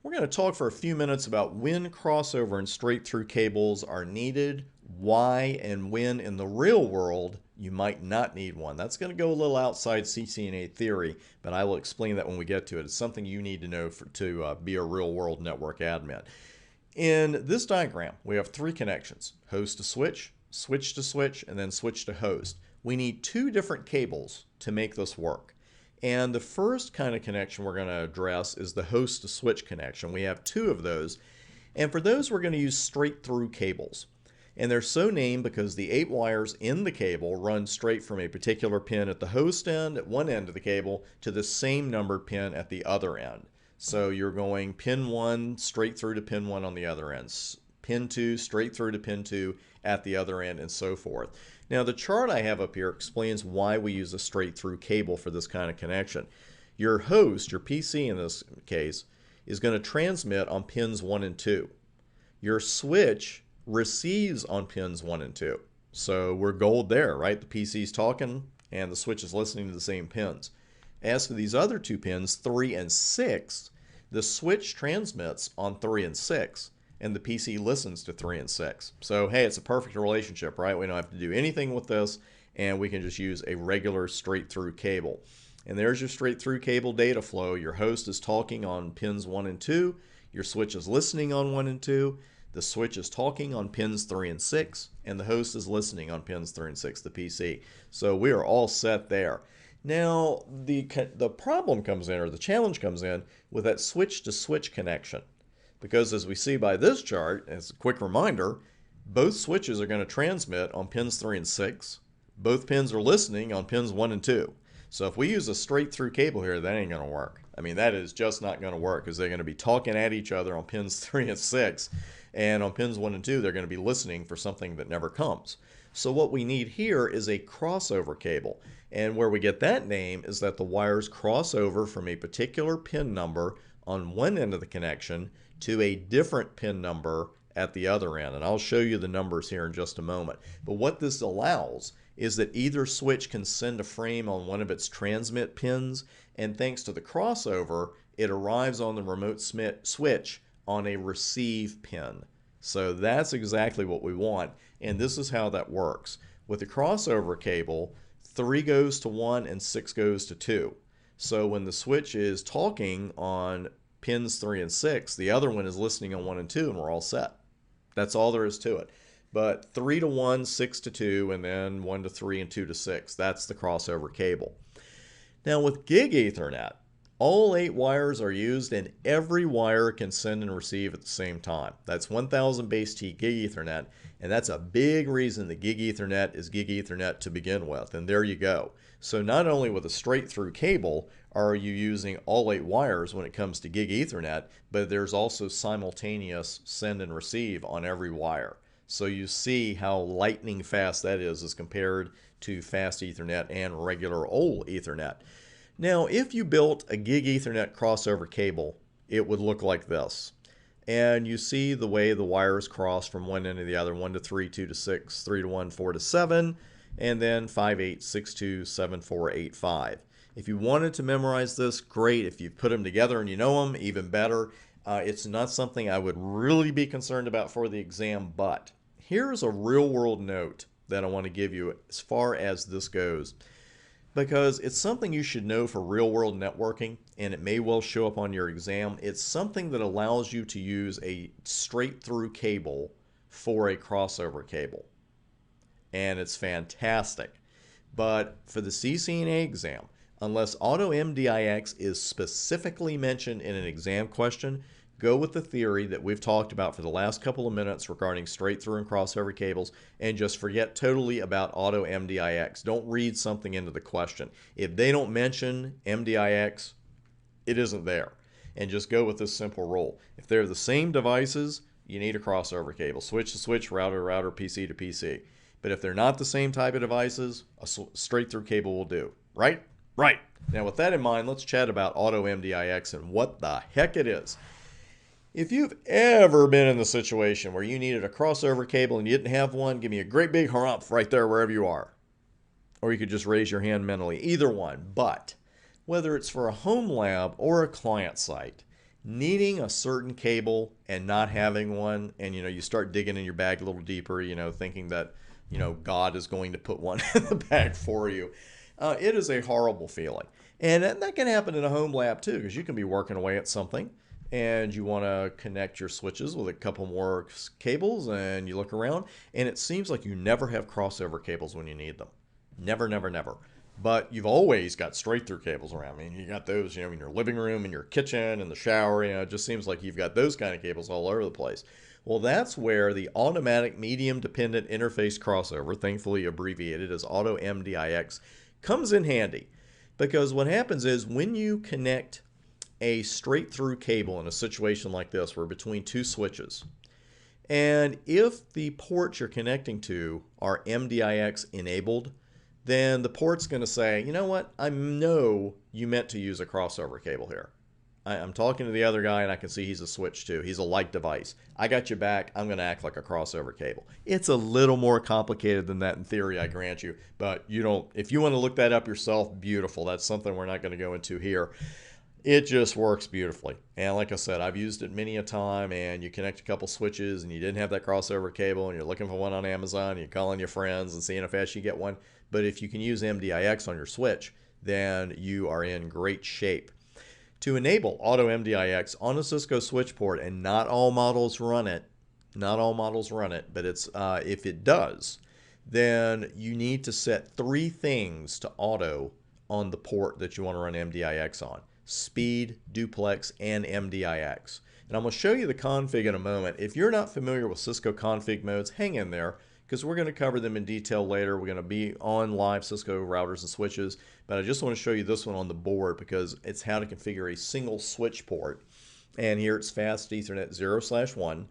We're going to talk for a few minutes about when crossover and straight-through cables are needed, why, and when in the real world you might not need one. That's going to go a little outside CCNA theory, but I will explain that when we get to it. It's something you need to know to be a real-world network admin. In this diagram, we have three connections: host to switch, switch to switch, and then switch to host. We need two different cables to make this work. And the first kind of connection we're going to address is the host to switch connection. We have two of those. And for those, we're going to use straight through cables. And they're so named because the 8 wires in the cable run straight from a particular pin at the host end, at one end of the cable, to the same numbered pin at the other end. So you're going pin 1 straight through to pin 1 on the other end, pin 2 straight through to pin 2 at the other end, and so forth. Now, the chart I have up here explains why we use a straight through cable for this kind of connection. Your host, your PC in this case, is going to transmit on pins 1 and 2. Your switch receives on pins 1 and 2. So we're gold there, right? The PC's talking and the switch is listening to the same pins. As for these other two pins, 3 and 6, the switch transmits on 3 and 6. And the PC listens to 3 and 6. So, hey, it's a perfect relationship, right? We don't have to do anything with this, and we can just use a regular straight-through cable. And there's your straight-through cable data flow. Your host is talking on pins 1 and 2. Your switch is listening on 1 and 2. The switch is talking on pins 3 and 6. And the host is listening on pins 3 and 6, the PC. So we are all set there. Now, the problem comes in, or the challenge comes in, with that switch-to-switch connection. Because as we see by this chart, as a quick reminder, both switches are going to transmit on pins 3 and 6. Both pins are listening on pins 1 and 2. So if we use a straight through cable here, that ain't going to work. I mean, that is just not going to work because they're going to be talking at each other on pins 3 and 6. And on pins 1 and 2, they're going to be listening for something that never comes. So what we need here is a crossover cable. And where we get that name is that the wires cross over from a particular pin number on one end of the connection to a different pin number at the other end. And I'll show you the numbers here in just a moment. But what this allows is that either switch can send a frame on one of its transmit pins, and thanks to the crossover, it arrives on the remote switch on a receive pin. So that's exactly what we want, and this is how that works. With the crossover cable, 3 goes to 1 and 6 goes to 2. So when the switch is talking on pins 3 and 6, the other one is listening on 1 and 2, and we're all set. That's all there is to it. But 3 to 1, 6 to 2, and then 1 to 3 and 2 to 6. That's the crossover cable. Now with Gig Ethernet, all 8 wires are used, and every wire can send and receive at the same time. That's 1000 base T Gig Ethernet, and that's a big reason that Gig Ethernet is Gig Ethernet to begin with. And there you go. So not only with a straight through cable are you using all 8 wires when it comes to Gig Ethernet, but there's also simultaneous send and receive on every wire. So you see how lightning fast that is as compared to fast Ethernet and regular old Ethernet. Now, if you built a Gig Ethernet crossover cable, it would look like this. And you see the way the wires cross from one end to the other: 1 to 3, 2 to 6, 3 to 1, 4 to 7, and then 5, 8, 6, 2, 7, 4, 8, 5. If you wanted to memorize this, great. If you put them together and you know them, even better. It's not something I would really be concerned about for the exam, but here's a real-world note that I want to give you as far as this goes, because it's something you should know for real-world networking, and it may well show up on your exam. It's something that allows you to use a straight-through cable for a crossover cable, and it's fantastic. But for the CCNA exam, unless AutoMDIX is specifically mentioned in an exam question, go with the theory that we've talked about for the last couple of minutes regarding straight through and crossover cables, and just forget totally about AutoMDIX. Don't read something into the question. If they don't mention MDIX, it isn't there. And just go with this simple rule. If they're the same devices, you need a crossover cable. Switch to switch, router to router, PC to PC. But if they're not the same type of devices, a straight through cable will do. Right? Right. Now with that in mind, let's chat about AutoMDIX and what the heck it is. If you've ever been in the situation where you needed a crossover cable and you didn't have one, give me a great big harumph right there wherever you are. Or you could just raise your hand mentally. Either one. But whether it's for a home lab or a client site, needing a certain cable and not having one, and you start digging in your bag a little deeper, thinking that God is going to put one in the bag for you. It is a horrible feeling, and that can happen in a home lab too, because you can be working away at something and you want to connect your switches with a couple more cables, and you look around and it seems like you never have crossover cables when you need them. Never, never, never. But you've always got straight through cables around. I mean, you got those, in your living room, in your kitchen, in the shower. It just seems like you've got those kind of cables all over the place. Well, that's where the automatic medium dependent interface crossover, thankfully abbreviated as Auto MDIX, comes in handy. Because what happens is when you connect a straight through cable in a situation like this, where between two switches, and if the ports you're connecting to are MDIX enabled, then the port's going to say, you know what, I know you meant to use a crossover cable here. I'm talking to the other guy and I can see he's a switch too. He's a light device. I got you back. I'm going to act like a crossover cable. It's a little more complicated than that in theory, I grant you. But if you want to look that up yourself, beautiful. That's something we're not going to go into here. It just works beautifully. And like I said, I've used it many a time, and you connect a couple switches and you didn't have that crossover cable and you're looking for one on Amazon, you're calling your friends and seeing how fast you get one. But if you can use MDIX on your switch, then you are in great shape. To enable Auto MDIX on a Cisco switch port, and not all models run it, but it's if it does, then you need to set 3 things to auto on the port that you want to run MDIX on: speed, duplex, and MDIX. And I'm going to show you the config in a moment. If you're not familiar with Cisco config modes, hang in there, because we're going to cover them in detail later. We're going to be on live Cisco routers and switches, but I just want to show you this one on the board because it's how to configure a single switch port. And here it's Fast Ethernet 0/1,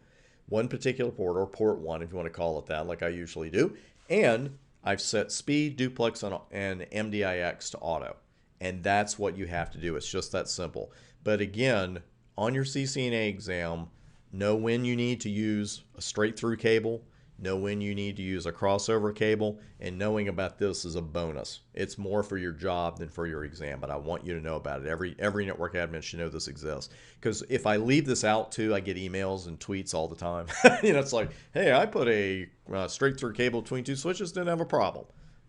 one particular port, or port 1 if you want to call it that, like I usually do. And I've set speed, duplex, and MDIX to auto. And that's what you have to do. It's just that simple. But again, on your CCNA exam, know when you need to use a straight through cable, know when you need to use a crossover cable, and knowing about this is a bonus. It's more for your job than for your exam, but I want you to know about it. Every network admin should know this exists. Because if I leave this out too, I get emails and tweets all the time. It's like, hey, I put a straight through cable between 2 switches, didn't have a problem.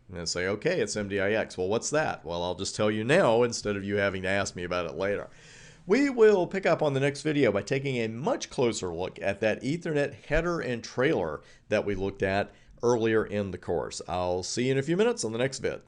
And then say, okay, it's MDIX. Well, what's that? Well, I'll just tell you now instead of you having to ask me about it later. We will pick up on the next video by taking a much closer look at that Ethernet header and trailer that we looked at earlier in the course. I'll see you in a few minutes on the next vid.